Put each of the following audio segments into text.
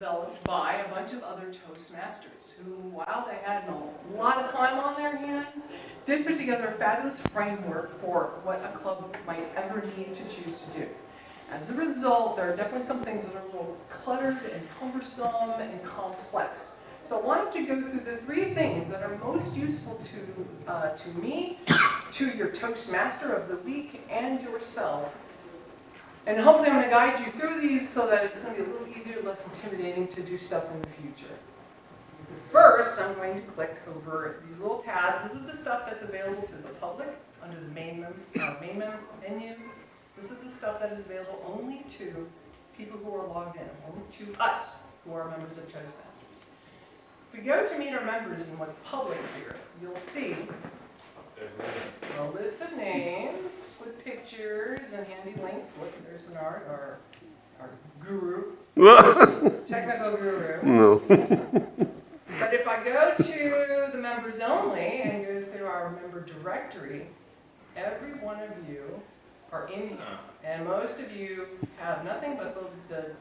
developed by a bunch of other Toastmasters who, while they had a lot of time on their hands, did put together a fabulous framework for what a club might ever need to choose to do. As a result, there are definitely some things that are a little cluttered and cumbersome and complex. So I wanted to go through the 3 things that are most useful to me, to your Toastmaster of the week, and yourself. And hopefully I'm going to guide you through these so that it's going to be a little easier, less intimidating to do stuff in the future. First, I'm going to click over these little tabs. This is the stuff that's available to the public under the main menu. This is the stuff that is available only to people who are logged in, only to us who are members of Toastmasters. If we go to meet our members in what's public here, you'll see a list of names with pictures and handy links. Look, there's Bernard, our guru, technical guru. No. But if I go to the members only and go through our member directory, every one of you are in here. And most of you have nothing but the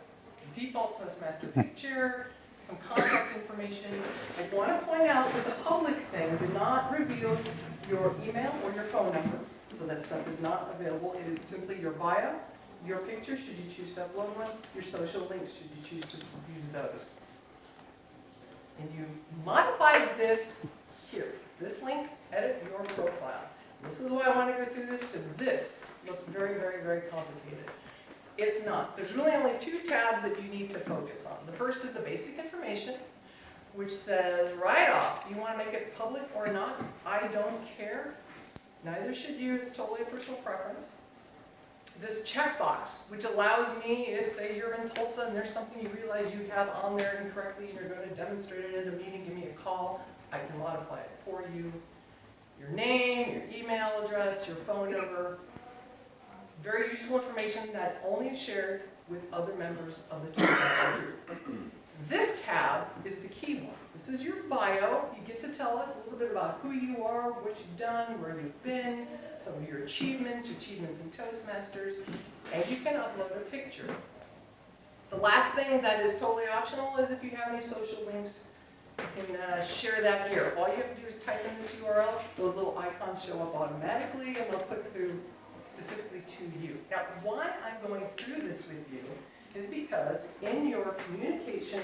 default Toastmaster picture, some contact information. I want to point out that the public thing did not reveal your email or your phone number. So that stuff is not available. It is simply your bio, your picture, should you choose to upload one, your social links, should you choose to use those. And you modified this here. This link, edit your profile. This is why I want to go through this, because this looks very, very, very complicated. It's not. There's really only 2 tabs that you need to focus on. The first is the basic information, which says right off, you want to make it public or not, I don't care. Neither should you, it's totally a personal preference. This checkbox, which allows me, if say you're in Tulsa and there's something you realize you have on there incorrectly and you're going to demonstrate it at a meeting, give me a call, I can modify it for you. Your name, your email address, your phone number. Very useful information that only is shared with other members of the Toastmaster group. This tab is the key one. This is your bio. You get to tell us a little bit about who you are, what you've done, where you've been, some of your achievements in Toastmasters, and you can upload a picture. The last thing that is totally optional is if you have any social links, you can share that here. All you have to do is type in this URL. Those little icons show up automatically, and they'll click through specifically to you. Now, why I'm going through this with you is because in your communication,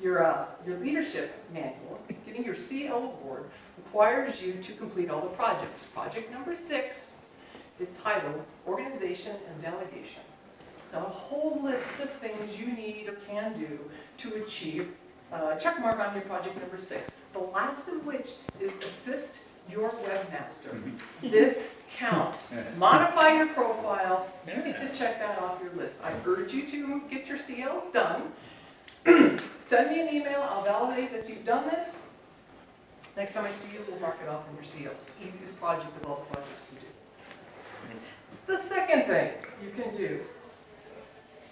your leadership manual, getting your CO board requires you to complete all the projects. Project number 6 is titled Organization and Delegation. It's got a whole list of things you need or can do to achieve check mark on your project number 6. The last of which is assist your webmaster. This counts. Modify your profile. You get to check that off your list. I urge you to get your CLs done. Send me an email. I'll validate that you've done this. Next time I see you, we'll mark it off in your CLs. Easiest project of all projects to do. The second thing you can do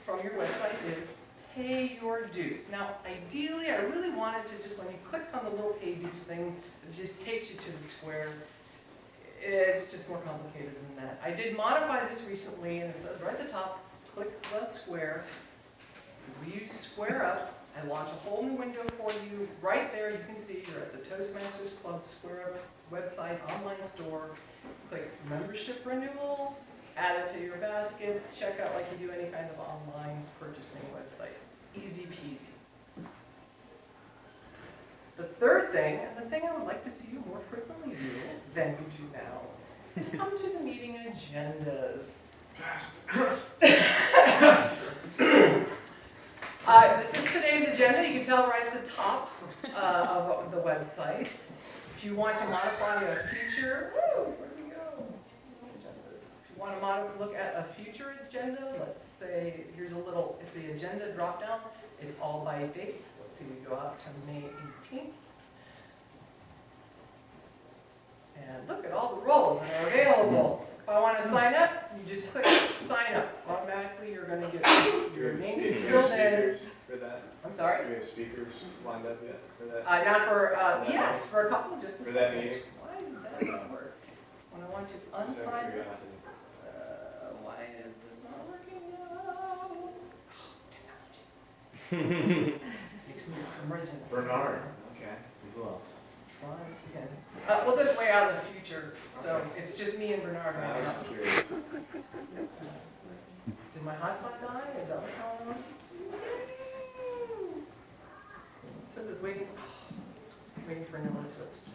from your website is pay your dues. Now, ideally, I really wanted to just, when you click on the little pay dues thing, it just takes you to the square. It's just more complicated than that. I did modify this recently, and it says right at the top, click the square. We use Square Up. I launch a whole new window for you. Right there, you can see you're at the Toastmasters Club Square Up website, online store. Click membership renewal, add it to your basket, check out like you do any kind of online purchasing website. Easy peasy. The third thing, and the thing I would like to see you more frequently do than you do now, is come to the meeting agendas. This is today's agenda. You can tell right at the top of the website. If you want to modify a future, where do we go? If you want to look at a future agenda, let's say, here's a little, it's the agenda drop down. It's all by dates. Let's see, we go out to May 18th. And look at all the roles that are available. If I want to sign up, you just click sign up. Automatically, you're going to get your name is filled in. For that? I'm sorry? Do we have speakers lined up yet for that? Not for, yes, for a couple, just a For second. that meeting? Why did that not work? When I want to Just out of unsign, curiosity. why is this not working now? Oh, technology. Speaks me from original. Bernard, okay. Who else? Try this again. Well, this way out of the future, so it's just me and Bernard I right now. was curious. Did my hotspot die? Is that what's going on? It says it's waiting. Waiting for anyone to post.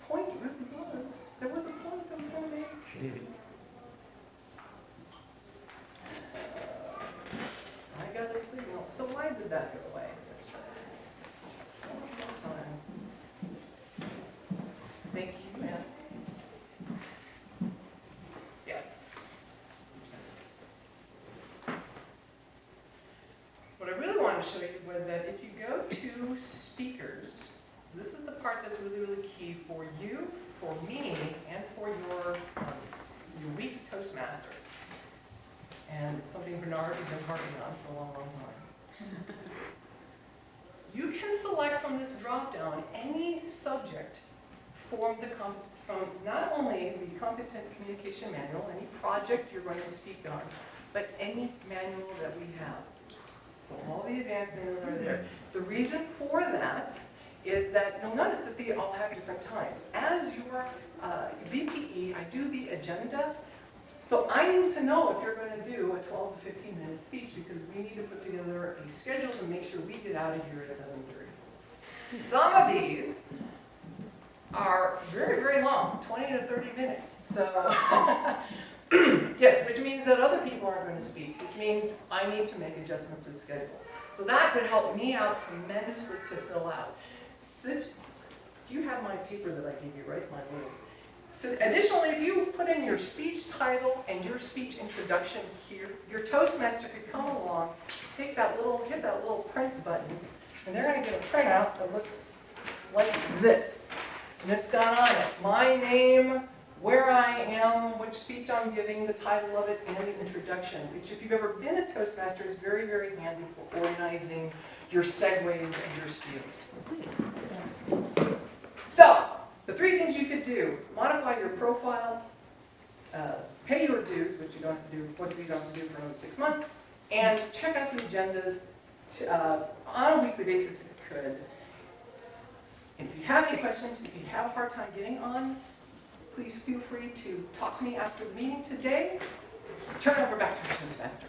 Point really was. There was a point I was going to make. I got a signal. So why did that go away? Let's try this. One more time. Thank you, man. Yes. What I really wanted to show you was that if you go to speakers, this is the part that's really, really key for you, for me, and for your week's Toastmaster. And it's something Bernard has been harping on for a long, long time. You can select from this drop-down any subject from not only the Competent Communication Manual, any project you're going to speak on, but any manual that we have. So all the advanced manuals are there. The reason for that is that you'll notice that they all have different times. As your VPE, I do the agenda. So I need to know if you're going to do a 12 to 15-minute speech because we need to put together a schedule to make sure we get out of here at 7:30. Some of these are very, very long, 20 to 30 minutes. So, yes, which means that other people aren't going to speak, which means I need to make adjustments to the schedule. So that would help me out tremendously to fill out. You have my paper that I gave you, right? My little. So additionally, if you put in your speech title and your speech introduction here, your Toastmaster could come along, hit that little print button, and they're going to get a printout that looks like this. And it's got on it my name, where I am, which speech I'm giving, the title of it, and the introduction, which if you've ever been a Toastmaster is very, very handy for organizing your segues and your spiels. So, the three things you could do: modify your profile, pay your dues, which you don't have to do, most of you don't have to do for another 6 months, and check out the agendas on a weekly basis if you could. And if you have any questions, if you have a hard time getting on, please feel free to talk to me after the meeting today. Turn it over back to the Toastmaster.